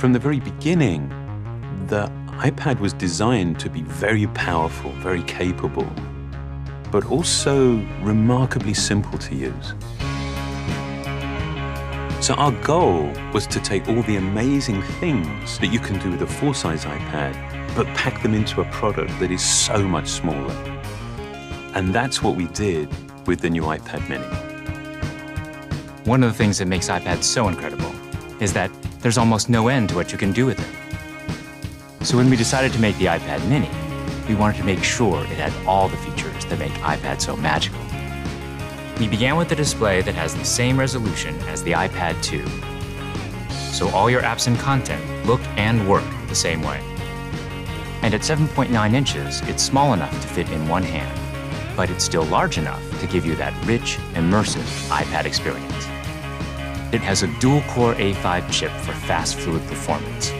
From the very beginning, the iPad was designed to be very powerful, very capable, but also remarkably simple to use. So our goal was to take all the amazing things that you can do with a full-size iPad, but pack them into a product that is so much smaller. And that's what we did with the new iPad mini. One of the things that makes iPads so incredible is that there's almost no end to what you can do with it. So when we decided to make the iPad mini, we wanted to make sure it had all the features that make iPad so magical. We began with a display that has the same resolution as the iPad 2. So all your apps and content look and work the same way. And at 7.9 inches, it's small enough to fit in one hand, but it's still large enough to give you that rich, immersive iPad experience. It has a dual-core A5 chip for fast, fluid performance,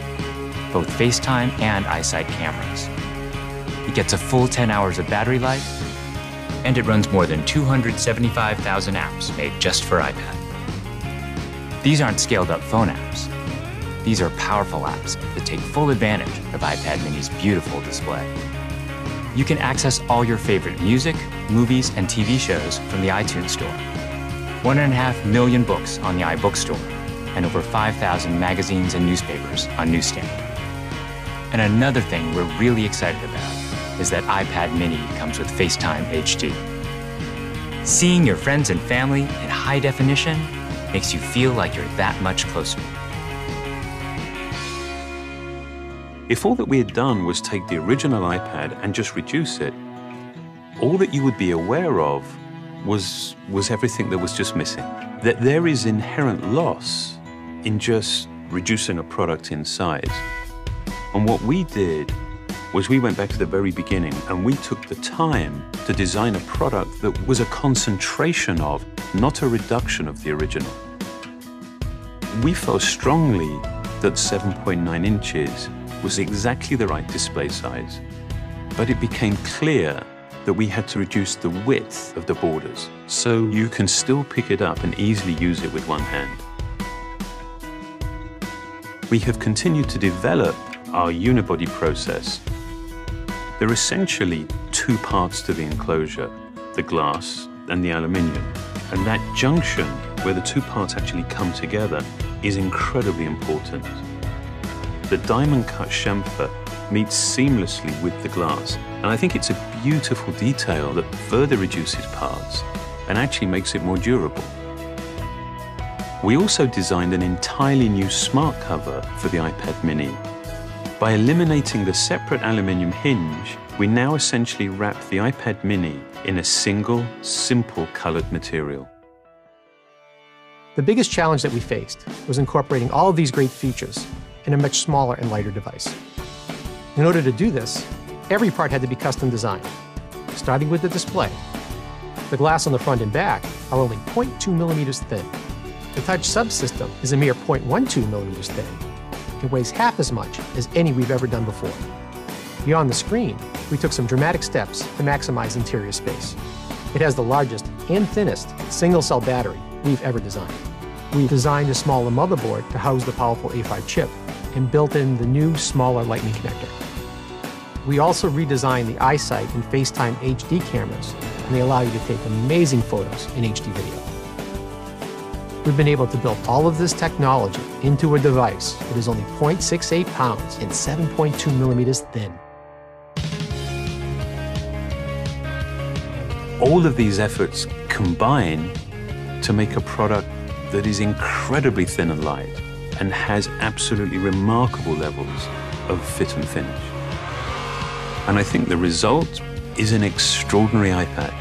both FaceTime and iSight cameras. It gets a full 10 hours of battery life, and it runs more than 275,000 apps made just for iPad. These aren't scaled-up phone apps. These are powerful apps that take full advantage of iPad mini's beautiful display. You can access all your favorite music, movies, and TV shows from the iTunes Store. 1.5 million books on the iBook Store, and over 5,000 magazines and newspapers on Newsstand. And another thing we're really excited about is that iPad mini comes with FaceTime HD. Seeing your friends and family in high definition makes you feel like you're that much closer. If all that we had done was take the original iPad and just reduce it, all that you would be aware of was everything that was just missing. That there is inherent loss in just reducing a product in size. And what we did was we went back to the very beginning and we took the time to design a product that was a concentration of, not a reduction of the original. We felt strongly that 7.9 inches was exactly the right display size, but it became clear that we had to reduce the width of the borders so you can still pick it up and easily use it with one hand. We have continued to develop our unibody process. There are essentially two parts to the enclosure, the glass and the aluminium. And that junction where the two parts actually come together is incredibly important. The diamond cut chamfer meets seamlessly with the glass. And I think it's a beautiful detail that further reduces parts and actually makes it more durable. We also designed an entirely new smart cover for the iPad mini. By eliminating the separate aluminium hinge, we now essentially wrap the iPad mini in a single, simple colored material. The biggest challenge that we faced was incorporating all of these great features in a much smaller and lighter device. In order to do this, every part had to be custom designed, starting with the display. The glass on the front and back are only 0.2 millimeters thin. The touch subsystem is a mere 0.12 millimeters thin. It weighs half as much as any we've ever done before. Beyond the screen, we took some dramatic steps to maximize interior space. It has the largest and thinnest single-cell battery we've ever designed. We've designed a smaller motherboard to house the powerful A5 chip and built in the new, smaller Lightning connector. We also redesigned the iSight and FaceTime HD cameras, and they allow you to take amazing photos in HD video. We've been able to build all of this technology into a device that is only 0.68 pounds and 7.2 millimeters thin. All of these efforts combine to make a product that is incredibly thin and light and has absolutely remarkable levels of fit and finish. And I think the result is an extraordinary iPad,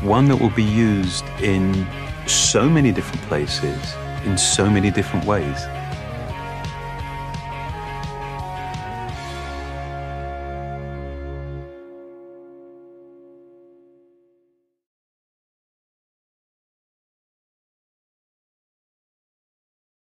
one that will be used in so many different places, in so many different ways.